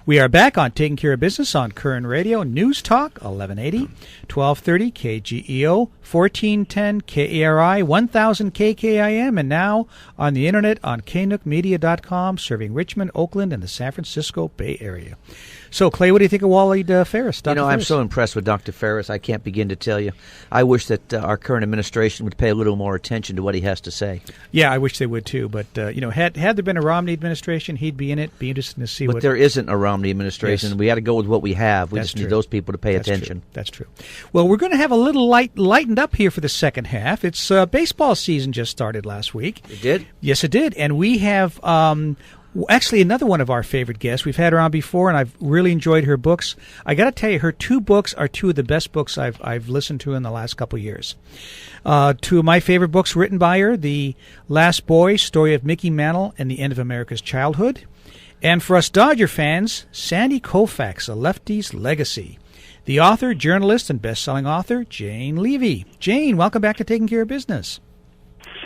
We are back on Taking Care of Business on Koerner Radio, News Talk, 1180, 1230 KGEO, 1410 KARI, 1000 KKIM, and now on the Internet on knookmedia.com, serving Richmond, Oakland, and the San Francisco Bay Area. So, Clay, what do you think of Wally Ferris? Dr. I'm Ferris? so impressed with Dr. Ferris, I can't begin to tell you. I wish that our current administration would pay a little more attention to what he has to say. Yeah, I wish they would too. But, had there been a Romney administration, he'd be in it. Be interesting to see but what... there isn't a Romney administration. Yes. We got to go with what we have. We That's just true. need those people to pay That's attention. True. That's true. Well, we're going to have a little lightened up here for the second half. It's baseball season just started last week. It did? Yes, it did. And we have... actually, another one of our favorite guests. We've had her on before, and I've really enjoyed her books. I got to tell you, her two books are two of the best books I've listened to in the last couple of years. Two of my favorite books written by her: The Last Boy, Story of Mickey Mantle and the End of America's Childhood. And for us Dodger fans, Sandy Koufax, A Lefty's Legacy. The author, journalist, and best-selling author, Jane Leavy. Jane, welcome back to Taking Care of Business.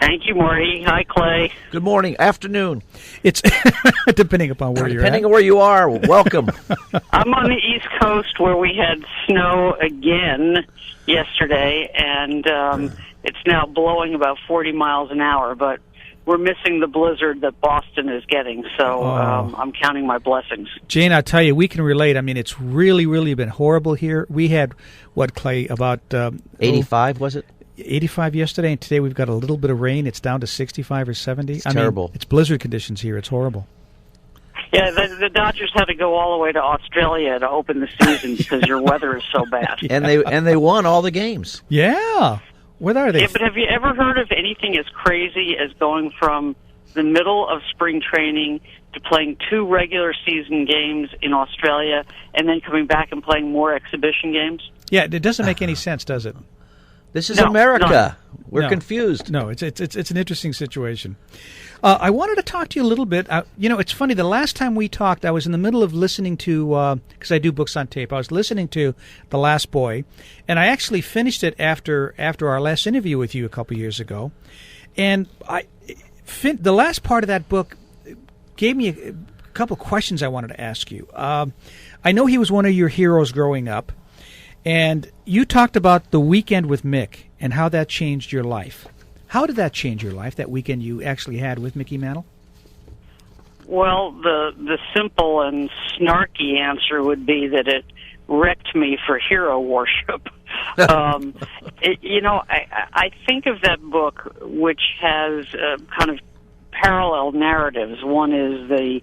Thank you, Marty. Hi, Clay. Good morning, afternoon. It's depending upon where you're at. Depending on where you are, welcome. I'm on the East Coast where we had snow again yesterday, and it's now blowing about 40 miles an hour, but we're missing the blizzard that Boston is getting, so I'm counting my blessings. Jane, I'll tell you, we can relate. I mean, it's really, really been horrible here. We had, Clay, about... 85, was it? 85 yesterday, and today we've got a little bit of rain. It's down to 65 or 70. It's terrible. It's blizzard conditions here. It's horrible. Yeah, the Dodgers had to go all the way to Australia to open the season because your weather is so bad. And they won all the games. Yeah. What are they? Yeah, but have you ever heard of anything as crazy as going from the middle of spring training to playing 2 regular season games in Australia and then coming back and playing more exhibition games? Yeah, it doesn't make any sense, does it? This is America. We're confused. No, it's an interesting situation. I wanted to talk to you a little bit. It's funny. The last time we talked, I was in the middle of listening to, because I do books on tape, I was listening to The Last Boy, and I actually finished it after our last interview with you a couple years ago. And the last part of that book gave me a couple questions I wanted to ask you. I know he was one of your heroes growing up. And you talked about the weekend with Mick and how that changed your life. How did that change your life, that weekend you actually had with Mickey Mantle? Well, the simple and snarky answer would be that it wrecked me for hero worship. I think of that book, which has kind of parallel narratives. One is the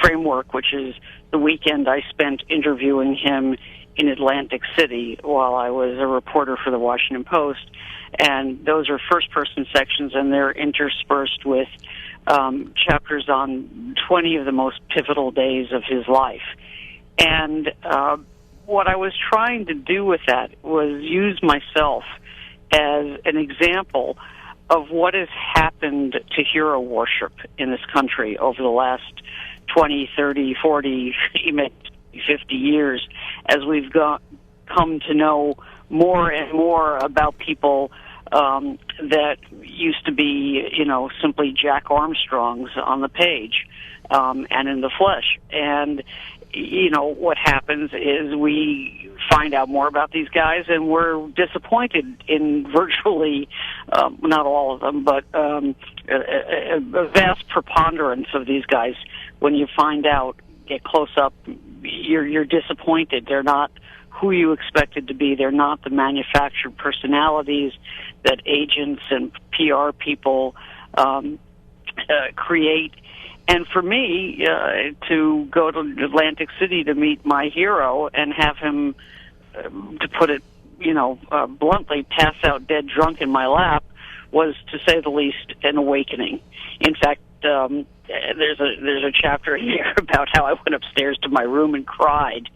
framework, which is the weekend I spent interviewing him in Atlantic City while I was a reporter for the Washington Post, and those are first-person sections, and they're interspersed with chapters on 20 of the most pivotal days of his life. And what I was trying to do with that was use myself as an example of what has happened to hero worship in this country over the last 20, 30, 40, even 50 years, as we've come to know more and more about people that used to be, simply Jack Armstrongs on the page and in the flesh. And, what happens is we find out more about these guys, and we're disappointed in virtually, not all of them, but a vast preponderance of these guys. When you find out, get close up, you're disappointed. They're not who you expected to be. They're not the manufactured personalities that agents and PR people create. And for me, to go to Atlantic City to meet my hero and have him, to put it, bluntly, pass out dead drunk in my lap was, to say the least, an awakening. In fact, there's a chapter here about how I went upstairs to my room and cried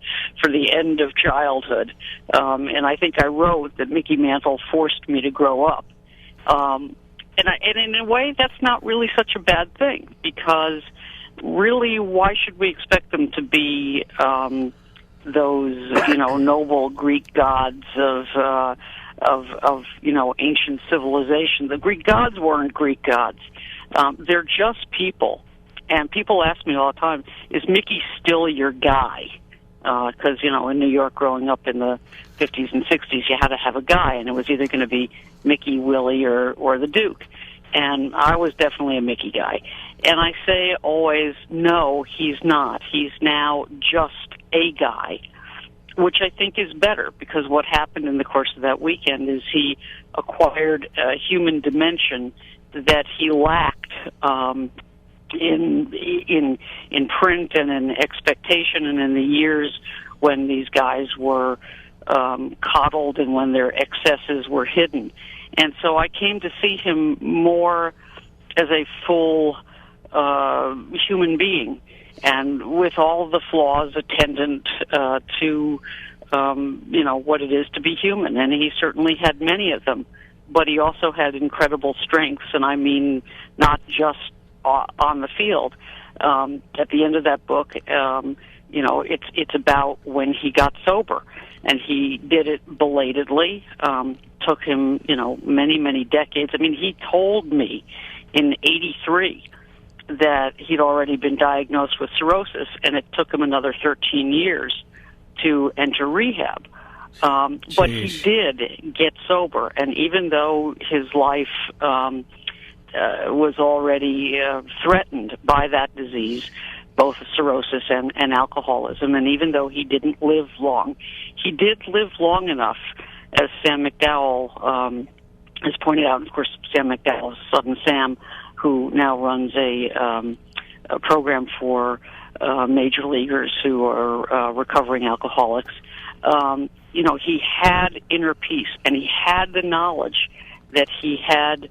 for the end of childhood. And I think I wrote that Mickey Mantle forced me to grow up. And in a way, that's not really such a bad thing, because really, why should we expect them to be those noble Greek gods of ancient civilization? The Greek gods weren't Greek gods. They're just people, And people ask me all the time, is Mickey still your guy? Because, in New York growing up in the 50s and 60s, you had to have a guy, and it was either going to be Mickey, Willie, or the Duke. And I was definitely a Mickey guy. And I say always, no, he's not. He's now just a guy, which I think is better, because what happened in the course of that weekend is he acquired a human dimension that he lacked in print and in expectation and in the years when these guys were coddled and when their excesses were hidden. And so I came to see him more as a full human being, and with all the flaws attendant to what it is to be human. And he certainly had many of them, but he also had incredible strengths, and I mean not just on the field. At the end of that book, it's about when he got sober, and he did it belatedly. Took him, many, many decades. I mean, he told me in '83 that he'd already been diagnosed with cirrhosis, and it took him another 13 years to enter rehab. But he did get sober, and even though his life was already threatened by that disease, both cirrhosis and alcoholism, and even though he didn't live long, he did live long enough, as Sam McDowell has pointed out. And of course, Sam McDowell is Southern Sam, who now runs a program for major leaguers who are recovering alcoholics. He had inner peace, and he had the knowledge that he had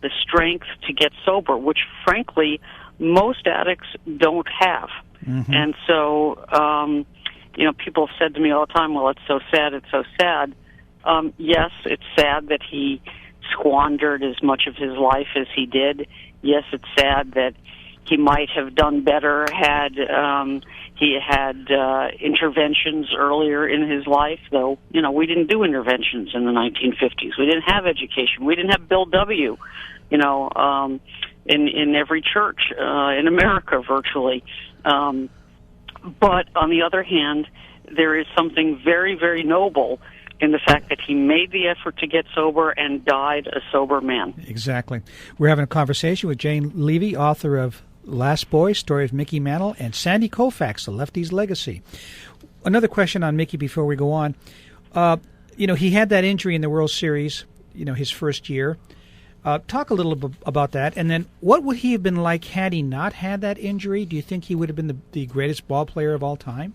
the strength to get sober, which, frankly, most addicts don't have. Mm-hmm. And so, people said to me all the time, well, it's so sad, it's so sad. Yes, it's sad that he squandered as much of his life as he did. Yes, it's sad that he might have done better had he had interventions earlier in his life, though, we didn't do interventions in the 1950s. We didn't have education. We didn't have Bill W., in every church in America virtually. But on the other hand, there is something very, very noble in the fact that he made the effort to get sober and died a sober man. Exactly. We're having a conversation with Jane Leavy, author of Last Boy, Story of Mickey Mantle, and Sandy Koufax, The Lefty's Legacy. Another question on Mickey before we go on. He had that injury in the World Series, his first year. Talk a little about that, and then what would he have been like had he not had that injury? Do you think he would have been the greatest ball player of all time?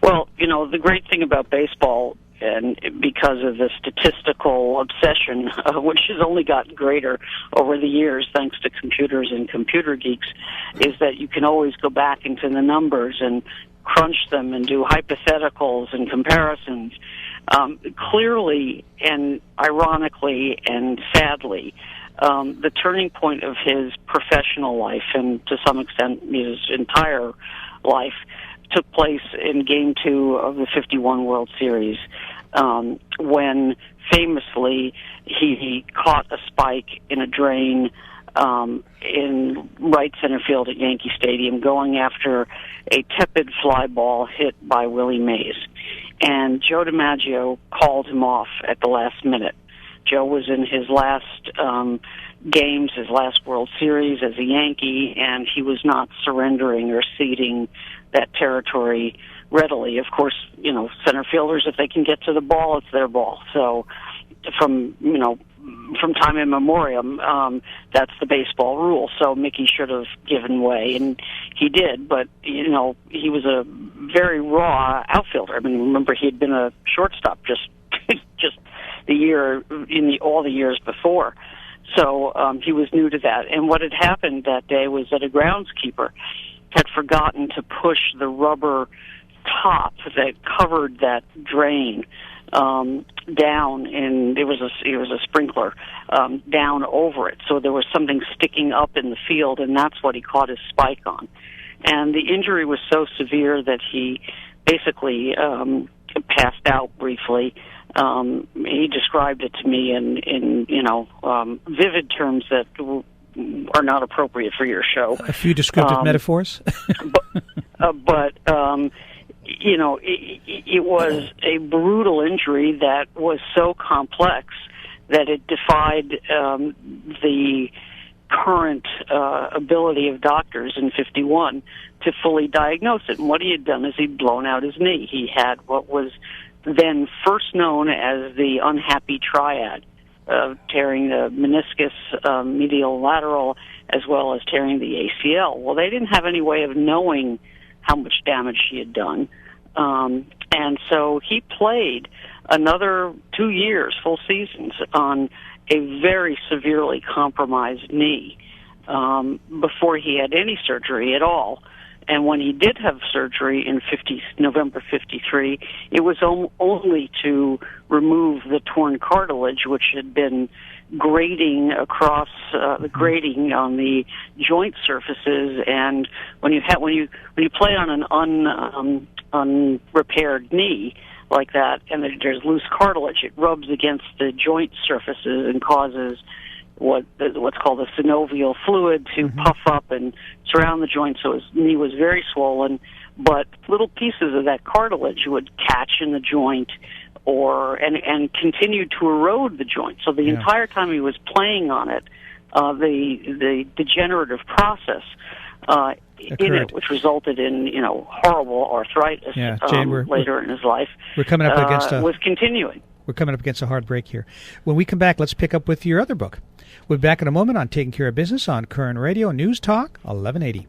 Well, the great thing about baseball, and because of the statistical obsession, which has only gotten greater over the years thanks to computers and computer geeks, is that you can always go back into the numbers and crunch them and do hypotheticals and comparisons. Clearly and ironically and sadly, the turning point of his professional life, and to some extent his entire life, took place in Game 2 of the 51 World Series, when famously he caught a spike in a drain in right center field at Yankee Stadium, going after a tepid fly ball hit by Willie Mays. And Joe DiMaggio called him off at the last minute. Joe was in his last games, his last World Series as a Yankee, and he was not surrendering or ceding that territory readily. Of course, center fielders, if they can get to the ball, it's their ball. So from time immemorial, that's the baseball rule. So Mickey should have given way, and he did. But he was a very raw outfielder. I mean, remember, he had been a shortstop just all the years before. So he was new to that. And what had happened that day was that a groundskeeper had forgotten to push the rubber top that covered that drain down, and it was a sprinkler down over it. So there was something sticking up in the field, and that's what he caught his spike on. And the injury was so severe that he basically passed out briefly. He described it to me in vivid terms that are not appropriate for your show. A few descriptive metaphors. but you know, it was a brutal injury that was so complex that it defied the current ability of doctors in 51 to fully diagnose it. And what he had done is he'd blown out his knee. He had what was then first known as the unhappy triad, tearing the meniscus, medial lateral, as well as tearing the ACL. Well, they didn't have any way of knowing how much damage he had done. And so he played another 2 years, full seasons, on a very severely compromised knee before he had any surgery at all. And when he did have surgery in November 53, it was only to remove the torn cartilage, which had been grating across the grating on the joint surfaces. And when you play on an unrepaired knee like that, and there's loose cartilage, it rubs against the joint surfaces and causes what's called the synovial fluid to puff up and surround the joint. So his knee was very swollen, but little pieces of that cartilage would catch in the joint and continue to erode the joint. So the entire time he was playing on it, the degenerative process in it, which resulted in horrible arthritis later in his life, we're coming up against was continuing. We're coming up against a hard break here. When we come back, let's pick up with your other book. We'll be back in a moment on Taking Care of Business on Koerner Radio News Talk 1180.